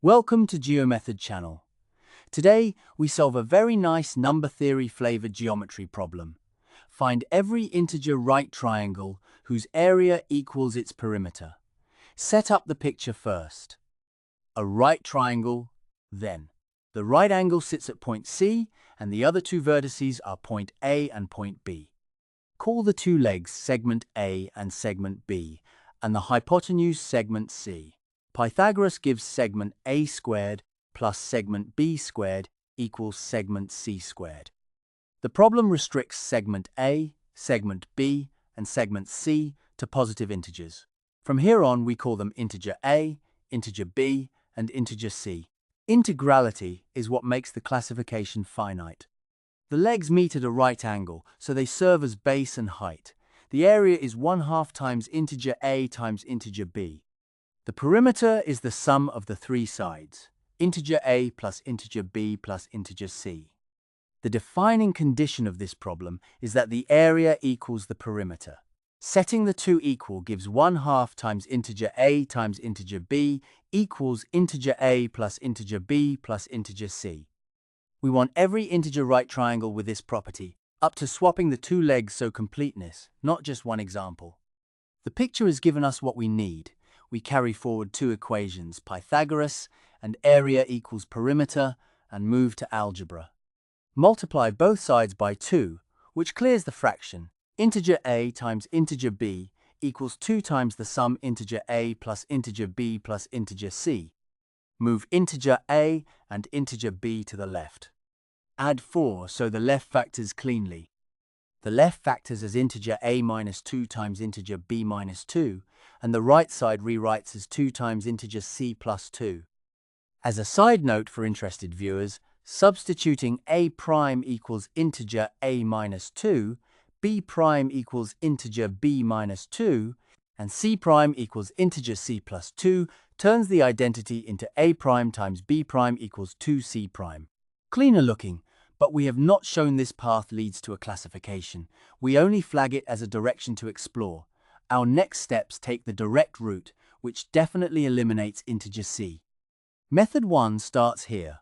Welcome to GeoMethod channel. Today, we solve a very nice number theory flavored geometry problem. Find every integer right triangle whose area equals its perimeter. Set up the picture first. A right triangle, then. The right angle sits at point C, and the other two vertices are point A and point B. Call the two legs segment A and segment B, and the hypotenuse segment C. Pythagoras gives segment a² plus segment b² equals segment c². The problem restricts segment A, segment B, and segment C to positive integers. From here on, we call them integer A, integer B, and integer C. Integrality is what makes the classification finite. The legs meet at a right angle, so they serve as base and height. The area is 1/2 times integer A times integer B. The perimeter is the sum of the three sides, integer A plus integer B plus integer C. The defining condition of this problem is that the area equals the perimeter. Setting the two equal gives 1/2 times integer A times integer B equals integer A plus integer B plus integer C. We want every integer right triangle with this property, up to swapping the two legs so completeness, not just one example. The picture has given us what we need. We carry forward two equations, Pythagoras and area equals perimeter, and move to algebra. Multiply both sides by 2, which clears the fraction. Integer A times integer B equals 2 times the sum integer A plus integer B plus integer C. Move integer A and integer B to the left. Add 4 so the left factors cleanly. The left factors as integer A minus 2 times integer B minus 2, and the right side rewrites as 2 times integer C plus 2. As a side note for interested viewers, substituting A prime equals integer A minus 2, B prime equals integer B minus 2, and C prime equals integer C plus 2 turns the identity into A prime times B prime equals 2C prime. Cleaner looking, but we have not shown this path leads to a classification. We only flag it as a direction to explore. Our next steps take the direct route, which definitely eliminates integer C. Method 1 starts here.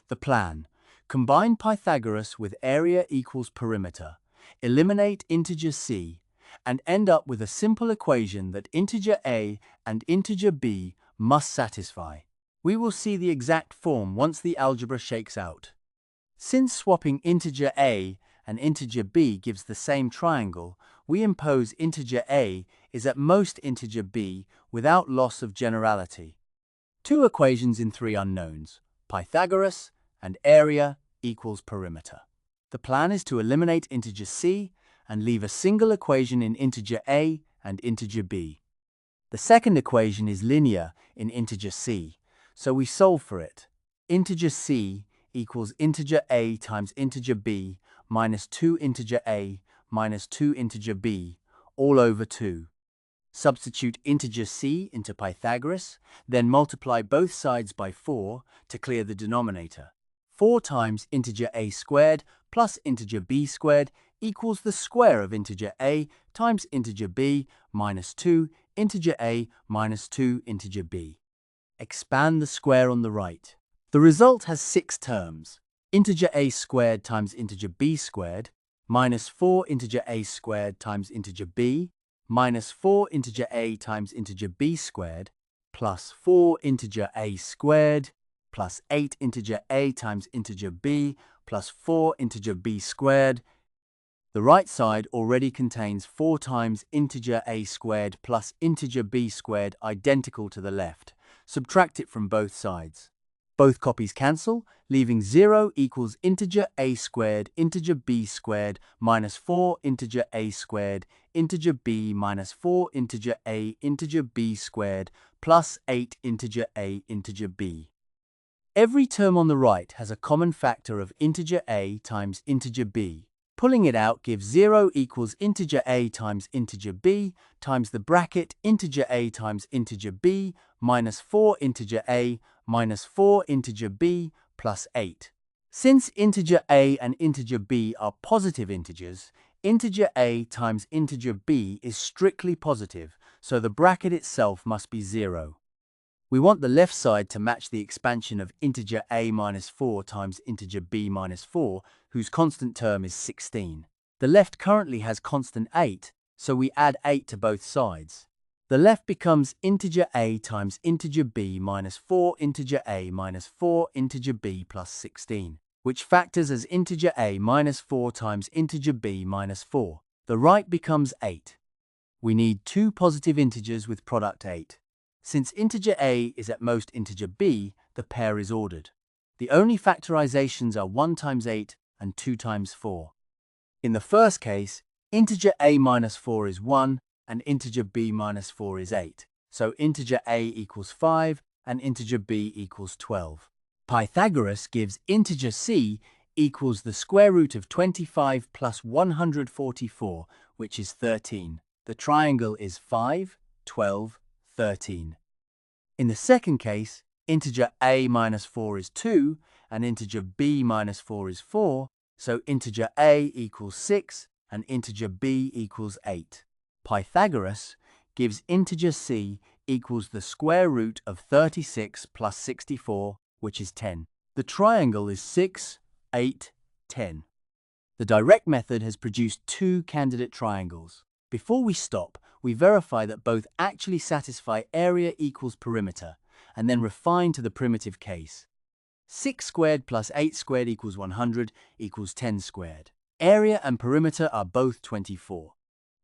The plan: combine Pythagoras with area equals perimeter, eliminate integer C, and end up with a simple equation that integer A and integer B must satisfy. We will see the exact form once the algebra shakes out. Since swapping integer A and integer B gives the same triangle, we impose integer A is at most integer B without loss of generality. Two equations in three unknowns, Pythagoras and area equals perimeter. The plan is to eliminate integer C and leave a single equation in integer A and integer B. The second equation is linear in integer C, so we solve for it. Integer C equals integer A times integer B minus 2 integer A minus 2 integer B all over 2. Substitute integer C into Pythagoras, then multiply both sides by 4 to clear the denominator. 4 times integer A² plus integer B² equals the square of integer A times integer B minus 2 integer A minus 2 integer B. Expand the square on the right. The result has 6 terms. Integer A² times integer B² minus 4 integer A² times integer B minus 4 integer A times integer B² plus 4 integer A² plus 8 integer A times integer B plus 4 integer B². The right side already contains 4 times integer A² plus integer B² identical to the left. Subtract it from both sides. Both copies cancel, leaving 0 equals integer A² integer B² minus 4 integer A² integer B minus 4 integer A integer B² plus 8 integer A integer B. Every term on the right has a common factor of integer A times integer B. Pulling it out gives 0 equals integer A times integer B times the bracket integer A times integer B minus 4 integer A minus 4 integer B plus 8. Since integer A and integer B are positive integers, integer A times integer B is strictly positive, so the bracket itself must be 0. We want the left side to match the expansion of integer a minus 4 times integer b minus 4, whose constant term is 16. The left currently has constant 8, so we add 8 to both sides. The left becomes integer a times integer b minus 4 integer a minus 4 integer b plus 16, which factors as integer a minus 4 times integer b minus 4. The right becomes 8. We need two positive integers with product 8. Since integer a is at most integer b, the pair is ordered. The only factorizations are 1 times 8 and 2 times 4. In the first case, integer a minus 4 is 1 and integer b minus 4 is 8. So integer a equals 5 and integer b equals 12. Pythagoras gives integer c equals the square root of 25 plus 144, which is 13. The triangle is 5, 12, 13. In the second case, integer a minus 4 is 2 and integer b minus 4 is 4, so integer a equals 6 and integer b equals 8. Pythagoras gives integer c equals the square root of 36 plus 64, which is 10. The triangle is 6, 8, 10. The direct method has produced two candidate triangles. Before we stop, we verify that both actually satisfy area equals perimeter, and then refine to the primitive case. 6 squared plus 8 squared equals 100 equals 10 squared. Area and perimeter are both 24.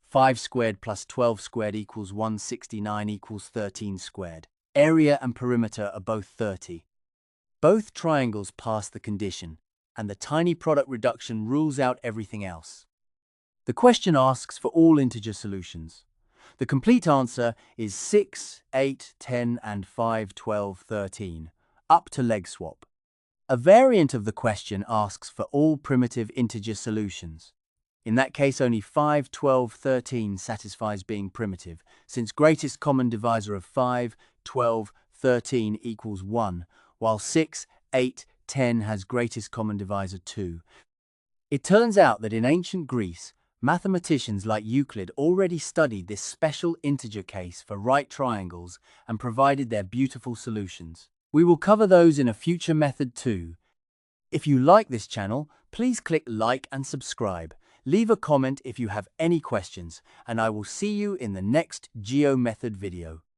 5 squared plus 12 squared equals 169 equals 13 squared. Area and perimeter are both 30. Both triangles pass the condition, and the tiny product reduction rules out everything else. The question asks for all integer solutions. The complete answer is 6, 8, 10, and 5, 12, 13, up to leg swap. A variant of the question asks for all primitive integer solutions. In that case, only 5, 12, 13 satisfies being primitive, since greatest common divisor of 5, 12, 13 equals 1, while 6, 8, 10 has greatest common divisor 2. It turns out that in ancient Greece, mathematicians like Euclid already studied this special integer case for right triangles and provided their beautiful solutions. We will cover those in a future method too. If you like this channel, please click like and subscribe. Leave a comment if you have any questions, and I will see you in the next GeoMethod video.